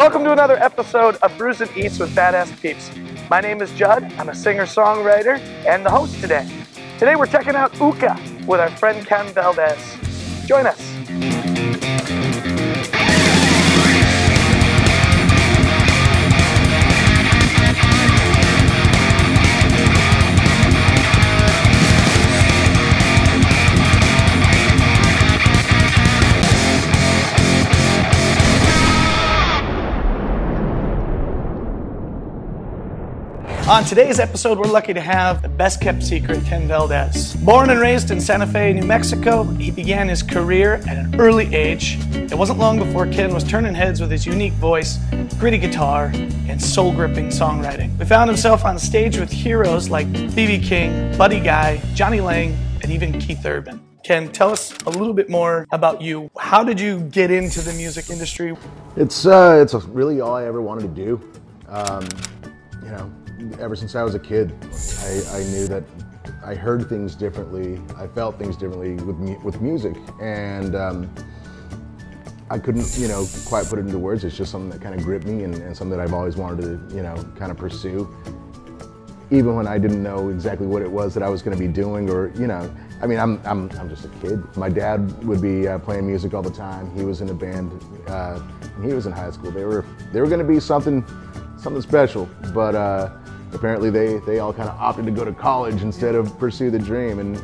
Welcome to another episode of Brews and Eats with Badass Peeps. My name is Judd. I'm a singer-songwriter and the host today. Today we're checking out Uka with our friend Ken Valdez. Join us. On today's episode, we're lucky to have the best-kept secret, Ken Valdez. Born and raised in Santa Fe, New Mexico, he began his career at an early age. It wasn't long before Ken was turning heads with his unique voice, gritty guitar, and soul-gripping songwriting. We found himself on stage with heroes like B.B. King, Buddy Guy, Jonny Lang, and even Keith Urban. Ken, tell us a little bit more about you. How did you get into the music industry? It's really all I ever wanted to do. Ever since I was a kid, I knew that I heard things differently, I felt things differently with music, and I couldn't, quite put it into words. It's just something that kind of gripped me and something that I've always wanted to, kind of pursue. Even when I didn't know exactly what it was that I was going to be doing, or I'm just a kid. My dad would be playing music all the time. He was in a band. When he was in high school. They were going to be something special, but apparently they all kind of opted to go to college instead of pursue the dream. And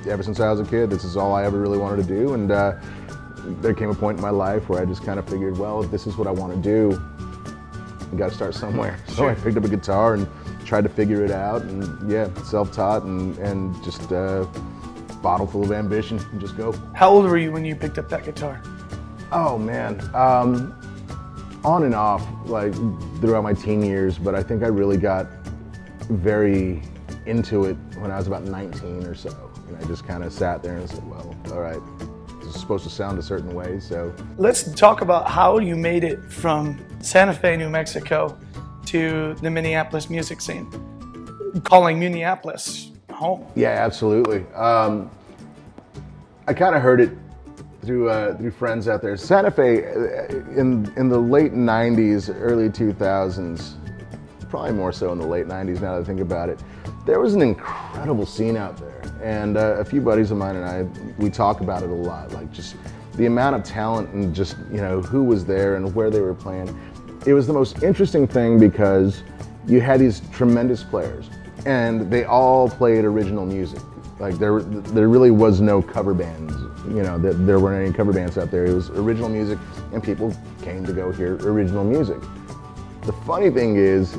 ever since I was a kid, this is all I ever really wanted to do. And there came a point in my life where I just kind of figured, well, if this is what I want to do, I got to start somewhere. So I picked up a guitar and tried to figure it out, and self-taught and just a bottle full of ambition and just go. How old were you when you picked up that guitar? Oh man, on and off, like throughout my teen years, but I think I really got very into it when I was about 19 or so. And I just kind of sat there and said, well, all right, this is supposed to sound a certain way, so. Let's talk about how you made it from Santa Fe, New Mexico to the Minneapolis music scene, calling Minneapolis home. Yeah, absolutely. I kind of heard it through friends out there. Santa Fe, in the late 90s, early 2000s, probably more so in the late 90s now that I think about it, there was an incredible scene out there. And a few buddies of mine and we talk about it a lot, like just the amount of talent and just, who was there and where they were playing. It was the most interesting thing because you had these tremendous players and they all played original music. Like there really was no cover bands, there weren't any cover bands out there. It was original music, and people came to go hear original music. The funny thing is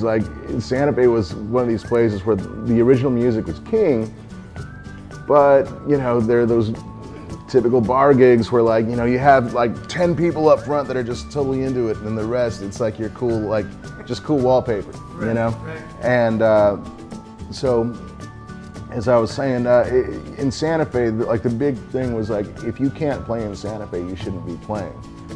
like Santa Fe was one of these places where the original music was king, but there are those typical bar gigs where you have like 10 people up front that are just totally into it, and the rest it's like you're cool, like just cool wallpaper, Right. And so. As I was saying, in Santa Fe, like the big thing was like, if you can't play in Santa Fe, you shouldn't be playing.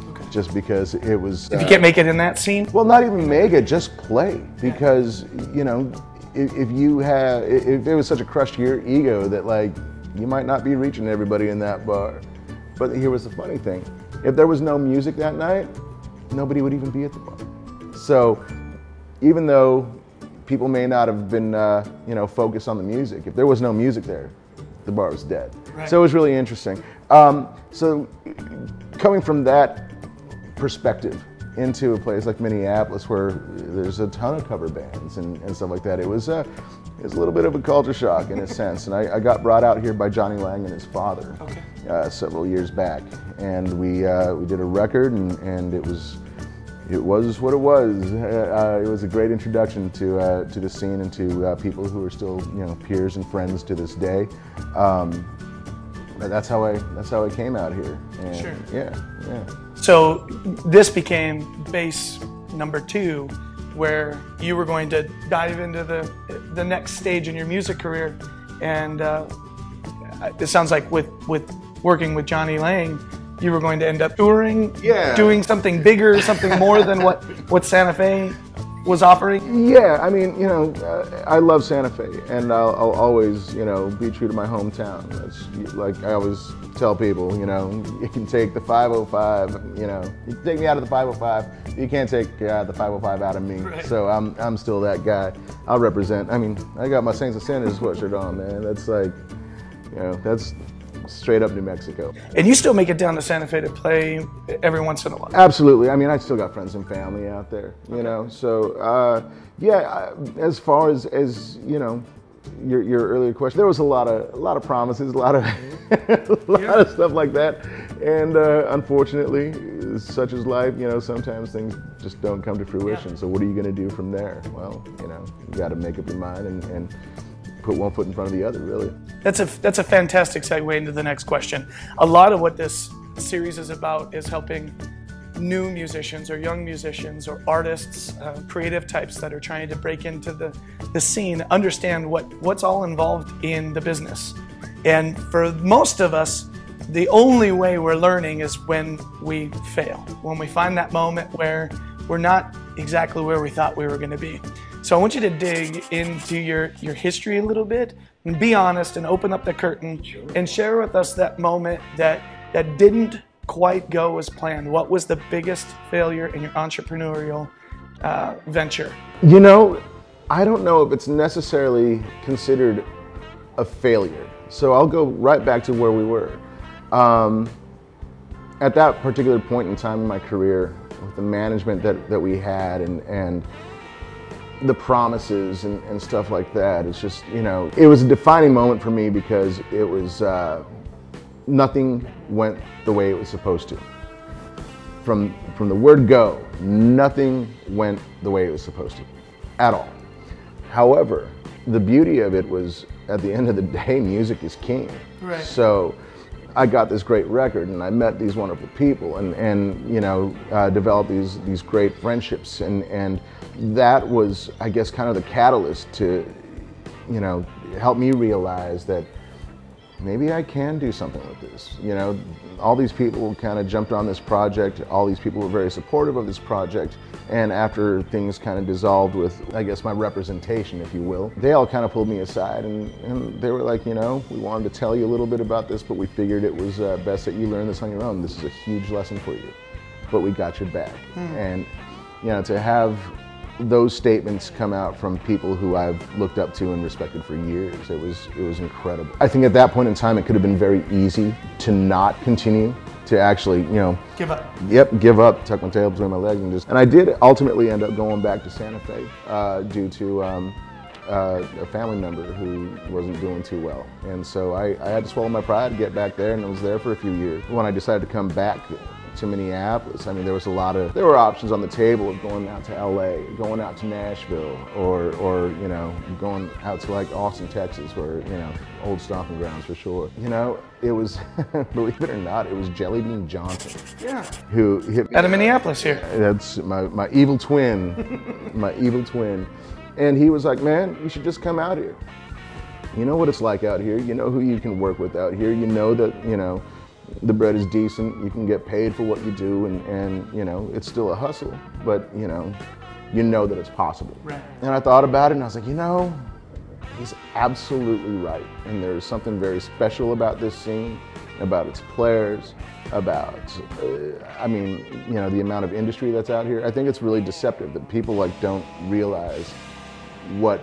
Okay. Just because it was... If you can't make it in that scene? Well, not even make it, just play. Because, if it was such a crush to your ego that like, you might not be reaching everybody in that bar. But here was the funny thing. If there was no music that night, nobody would even be at the bar. So, even though people may not have been, focused on the music. If there was no music there, the bar was dead. Right. So it was really interesting. So coming from that perspective into a place like Minneapolis, where there's a ton of cover bands and stuff like that, it was a little bit of a culture shock in a sense. And I got brought out here by Jonny Lang and his father several years back, and we did a record, and it was what it was. It was a great introduction to the scene and to people who are still, peers and friends to this day. But that's how I came out here. And sure. Yeah. So this became base number 2, where you were going to dive into the next stage in your music career, and it sounds like with working with Jonny Lang, you were going to end up touring, doing something bigger, something more than what Santa Fe was offering? Yeah, I mean, you know, I love Santa Fe, and I'll always, you know, be true to my hometown. That's like I always tell people, you know, you can take the 505, you know, you can take me out of the 505, you can't take the 505 out of me. Right. So I'm still that guy. I'll represent. I mean, I got my Saints of Sinners sweatshirt on, man. That's like, you know, that's straight up New Mexico. And you still make it down to Santa Fe to play every once in a while? Absolutely. I mean, I still got friends and family out there, you know. So, yeah, as far as you know, your earlier question, there was a lot of promises, a lot of stuff like that. And unfortunately, such is life, you know, sometimes things just don't come to fruition. Yeah. So what are you going to do from there? Well, you know, you got to make up your mind and put one foot in front of the other, really. That's a fantastic segue into the next question. A lot of what this series is about is helping new musicians or young musicians or artists, creative types that are trying to break into the scene, understand what's all involved in the business. And for most of us, the only way we're learning is when we fail, when we find that moment where we're not exactly where we thought we were going to be. So I want you to dig into your history a little bit and be honest and open up the curtain and share with us that moment that didn't quite go as planned. What was the biggest failure in your entrepreneurial venture? You know, I don't know if it's necessarily considered a failure. So I'll go right back to where we were. At that particular point in time in my career, with the management that we had and the promises and stuff like that, it's just, you know, it was a defining moment for me because it was, nothing went the way it was supposed to. From the word go, nothing went the way it was supposed to, at all. However, the beauty of it was, at the end of the day, music is king. Right. So I got this great record and I met these wonderful people and you know, developed these great friendships and that was, I guess, kind of the catalyst to, you know, help me realize that maybe I can do something with this. You know, all these people kind of jumped on this project. All these people were very supportive of this project. And after things kind of dissolved with, I guess, my representation, if you will, they all kind of pulled me aside and they were like, you know, we wanted to tell you a little bit about this, but we figured it was best that you learn this on your own. This is a huge lesson for you, but we got your back. And, you know, to have those statements come out from people who I've looked up to and respected for years, it was incredible. I think at that point in time, it could have been very easy to not continue, to actually, you know, give up. Yep, give up, tuck my tail between my legs, and I did ultimately end up going back to Santa Fe due to a family member who wasn't doing too well, and so I had to swallow my pride, get back there, and I was there for a few years. When I decided to come back to Minneapolis, I mean, there were options on the table of going out to LA, going out to Nashville, or you know, going out to like Austin, Texas, where, you know, old stomping grounds for sure. You know, it was, believe it or not, it was Jelly Bean Johnson. Yeah. Who hit me out of Minneapolis here. That's my evil twin, my evil twin. And he was like, man, you should just come out here. You know what it's like out here. You know who you can work with out here. You know that, you know, the bread is decent, you can get paid for what you do, and you know, it's still a hustle, but you know that it's possible. Right. And I thought about it and I was like, you know, he's absolutely right. And there's something very special about this scene, about its players, about, I mean, you know, the amount of industry that's out here. I think it's really deceptive that people like don't realize what,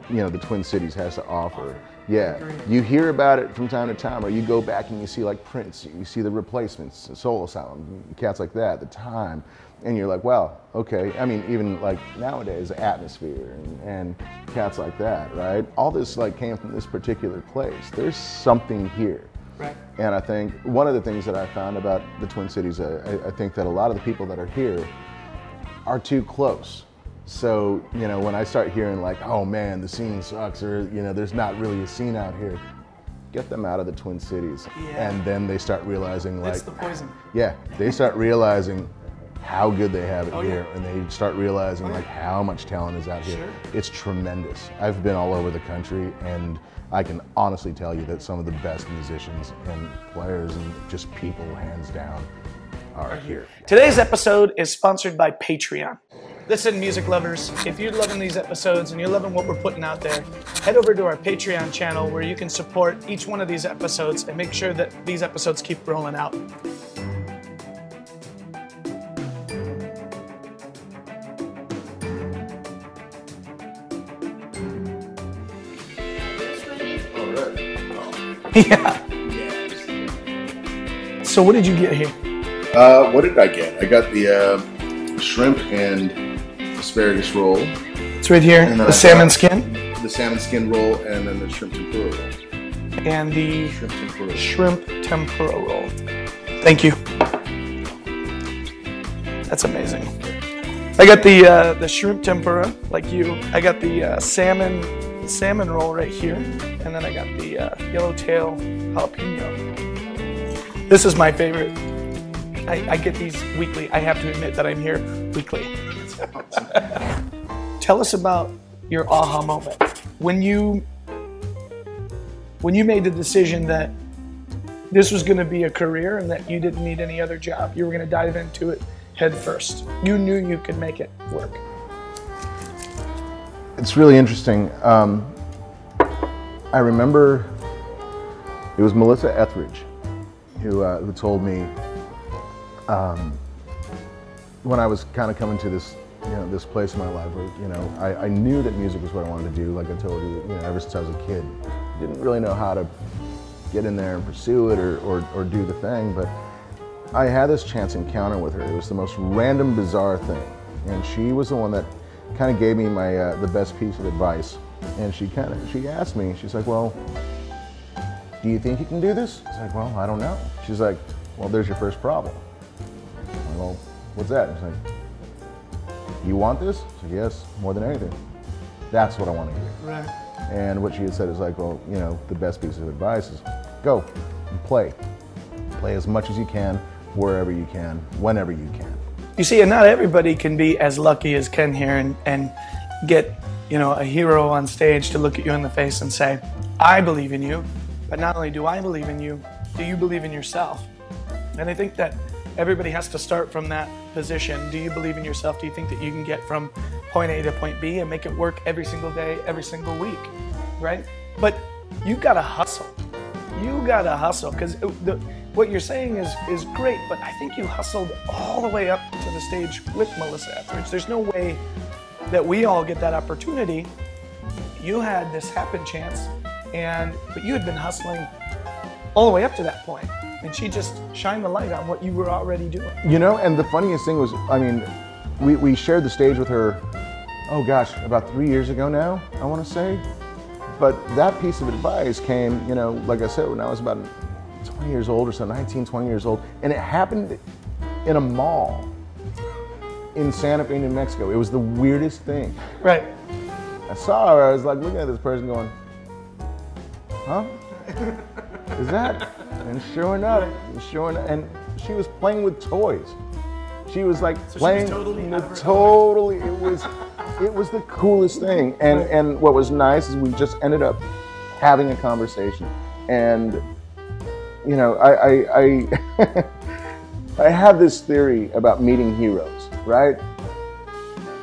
you know, the Twin Cities has to offer. Yeah, you hear about it from time to time, or you go back and you see like Prince, you see the Replacements, Soul Asylum, cats like that, The Time, and you're like, wow, okay. I mean, even like nowadays, Atmosphere and cats like that, right? All this like came from this particular place. There's something here. Right. And I think one of the things that I found about the Twin Cities, I think that a lot of the people that are here are too close. So, you know, when I start hearing like, oh man, the scene sucks, or, you know, there's not really a scene out here, get them out of the Twin Cities. Yeah. And then they start realizing like, it's the poison. Yeah, they start realizing how good they have it here, yeah. and they start realizing like how much talent is out here. Sure. It's tremendous. I've been all over the country, and I can honestly tell you that some of the best musicians and players and just people, hands down, are here. Today's episode is sponsored by Patreon. Listen, music lovers, if you're loving these episodes and you're loving what we're putting out there, head over to our Patreon channel where you can support each one of these episodes and make sure that these episodes keep rolling out. Yeah. So what did you get here? What did I get? I got the shrimp and asparagus roll. It's right here. And then the salmon skin. The salmon skin roll, and then the shrimp tempura roll. And the shrimp tempura roll. Thank you. That's amazing. I got the shrimp tempura, like you. I got the salmon roll right here, and then I got the yellowtail jalapeno. This is my favorite. I get these weekly. I have to admit that I'm here weekly. Tell us about your aha moment when you made the decision that this was going to be a career and that you didn't need any other job. You were going to dive into it head first. You knew you could make it work. It's really interesting. I remember it was Melissa Etheridge who told me when I was kind of coming to this, this place in my life where, I knew that music was what I wanted to do. Like I told you, ever since I was a kid, didn't really know how to get in there and pursue it or do the thing. But I had this chance encounter with her. It was the most random, bizarre thing, and she was the one that kind of gave me my the best piece of advice. And she asked me. She's like, "Well, do you think you can do this?" I was like, "Well, I don't know." She's like, "Well, there's your first problem." Well, what's that? It's like, "You want this?" I said, "Yes, more than anything. That's what I want to hear." Right. And what she had said is like, "Well, the best piece of advice is go and play. Play as much as you can, wherever you can, whenever you can." You see, and not everybody can be as lucky as Ken here and get, a hero on stage to look at you in the face and say, "I believe in you." But not only do I believe in you, do you believe in yourself? And I think that everybody has to start from that position. Do you believe in yourself? Do you think that you can get from point A to point B and make it work every single day, every single week, right? But you gotta hustle. You gotta hustle, because what you're saying is great, but I think you hustled all the way up to the stage with Melissa Etheridge. There's no way that we all get that opportunity. You had this happen chance, but you had been hustling all the way up to that point. And she just shined the light on what you were already doing. And the funniest thing was, we shared the stage with her, oh gosh, about 3 years ago now, I want to say. But that piece of advice came, like I said, when I was about 20 years old or so, 19, 20 years old. And it happened in a mall in Santa Fe, New Mexico. It was the weirdest thing. Right. I saw her, I was like looking at this person going, huh? Is that? And sure enough, and she was playing with toys. She was like playing totally. It was the coolest thing. And what was nice is we just ended up having a conversation. And I I have this theory about meeting heroes, right?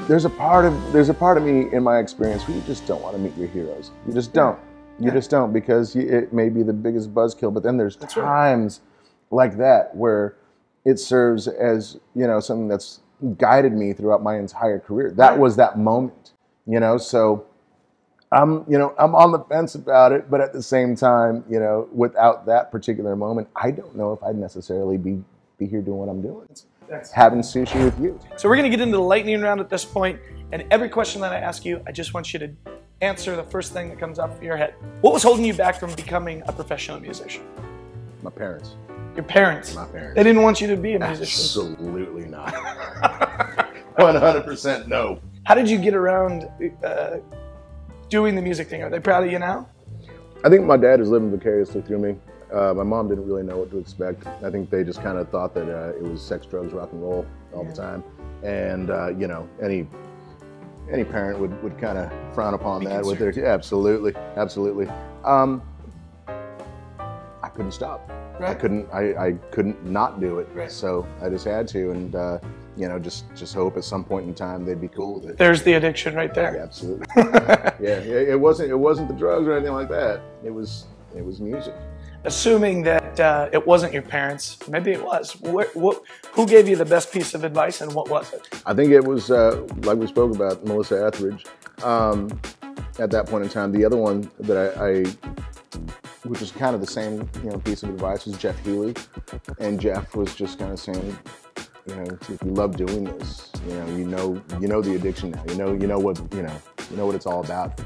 There's a part of me in my experience where you just don't want to meet your heroes. You just don't. You just don't, because it may be the biggest buzzkill, but then there's times like that where it serves as, something that's guided me throughout my entire career. That was that moment, so I'm on the fence about it, but at the same time, without that particular moment, I don't know if I'd necessarily be here doing what I'm doing. Having sushi with you. So we're going to get into the lightning round at this point, and every question that I ask you, I just want you to answer the first thing that comes off your head. What was holding you back from becoming a professional musician? My parents. Your parents? My parents. They didn't want you to be a musician? Absolutely not. 100% no. How did you get around doing the music thing? Are they proud of you now? I think my dad is living vicariously through me. My mom didn't really know what to expect. I think they just kind of thought that it was sex, drugs, rock and roll all the time. And, any parent would kind of frown upon that with their, absolutely. I couldn't stop. Right. I couldn't not do it. Right. So I just had to, and you know, just hope at some point in time they'd be cool with it. There's the addiction right there. Yeah, absolutely. Yeah, it wasn't the drugs or anything like that. It was music. Assuming that it wasn't your parents, maybe it was. Who gave you the best piece of advice, and what was it? I think it was like we spoke about, Melissa Etheridge. At that point in time, the other one that I which was kind of the same, you know, piece of advice, was Jeff Healy, and Jeff was just kind of saying, you know, if you love doing this, you know the addiction now. You know what it's all about.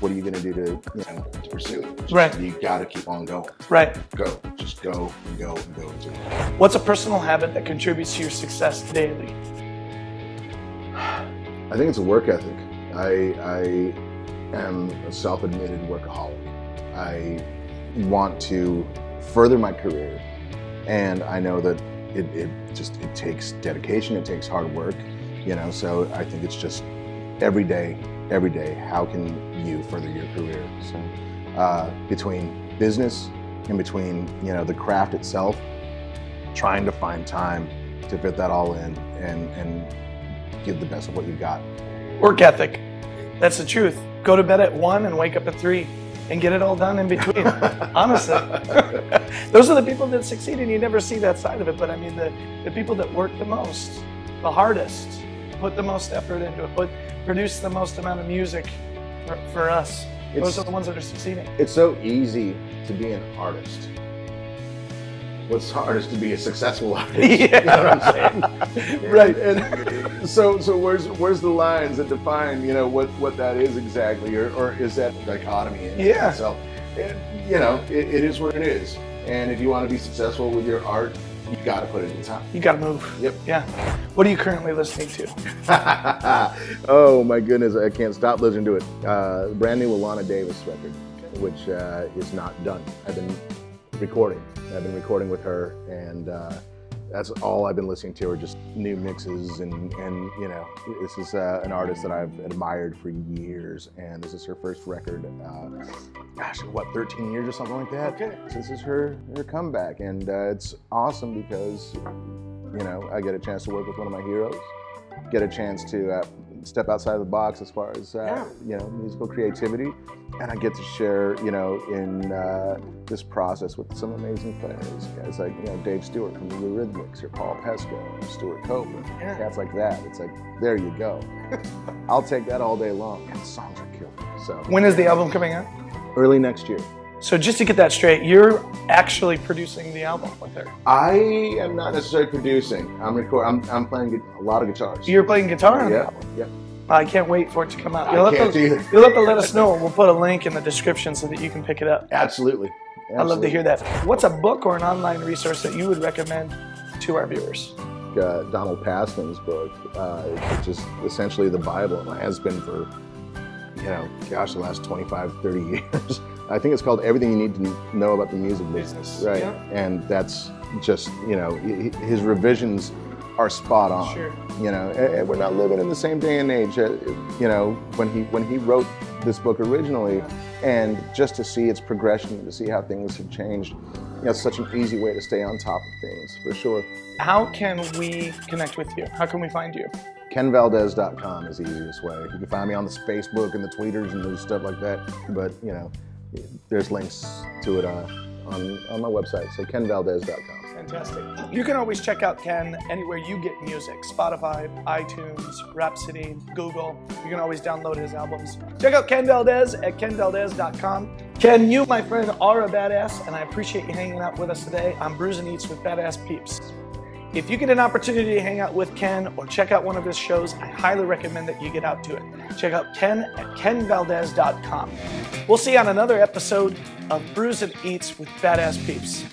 What are you going to do to pursue it? Right. You got to keep on going. Right. Just go and go and go. What's a personal habit that contributes to your success daily? I think it's a work ethic. I am a self-admitted workaholic. I want to further my career, and I know that it takes dedication, it takes hard work, you know, so I think it's just every day, how can you further your career? So between business and between, you know, the craft itself, trying to find time to fit that all in and give the best of what you've got. Work ethic. That's the truth. Go to bed at 1 and wake up at 3 and get it all done in between. Honestly. Those are the people that succeed, and you never see that side of it. But I mean, the people that work the most, the hardest, put the most effort into it, produce the most amount of music for us. Those are the ones that are succeeding. It's so easy to be an artist. What's hard is to be a successful artist. Yeah. You know what I'm saying? Right. And so where's the lines that define, you know, what that is exactly, or is that dichotomy in itself? You know, it is what it is. And if you want to be successful with your art, you got to put it in time. You got to move. Yep. Yeah. What are you currently listening to? Oh my goodness, I can't stop listening to it. Brand new Alana Davis record, which is not done. I've been recording with her, and that's all I've been listening to are just new mixes, and you know, this is an artist that I've admired for years, and this is her first record. Gosh, what, 13 years or something like that? Okay. So this is her comeback, and it's awesome because, you know, I get a chance to work with one of my heroes, get a chance to step outside of the box as far as you know, musical creativity, and I get to share, you know, in this process with some amazing players, guys like, you know, Dave Stewart from the Eurythmics, or Paul Pesco, Stuart Copeland, cats like that. It's like, there you go. I'll take that all day long, and the songs are killer. So When is the album coming out? early next year. So just to get that straight, you're actually producing the album with her. I am not necessarily producing. I'm playing a lot of guitars. You're playing guitar on the Yeah, album. yeah. I can't wait for it to come out. I can't either. You'll have to let us know. We'll put a link in the description so that you can pick it up. Absolutely. I'd love to hear that. What's a book or an online resource that you would recommend to our viewers? Donald Passman's book, which is essentially the Bible, and has been for, you know, gosh, the last 25, 30 years. I think it's called Everything You Need to Know About the Music Business. Right. Yeah. And that's just, you know, his revisions are spot on. Sure. You know, and we're not living in the same day and age. You know, when he wrote this book originally, and just to see its progression, to see how things have changed, you know, it's such an easy way to stay on top of things, for sure. How can we connect with you? How can we find you? KenValdez.com is the easiest way. You can find me on the Facebook and the tweeters and there's stuff like that. But, you know, there's links to it on my website, so KenValdez.com. Fantastic. You can always check out Ken anywhere you get music. Spotify, iTunes, Rhapsody, Google. You can always download his albums. Check out Ken Valdez at KenValdez.com. Ken, you, my friend, are a badass, and I appreciate you hanging out with us today on Brews and Eats with Badass Peeps. If you get an opportunity to hang out with Ken or check out one of his shows, I highly recommend that you get out to it. Check out Ken at KenValdez.com. We'll see you on another episode of Brews and Eats with Badass Peeps.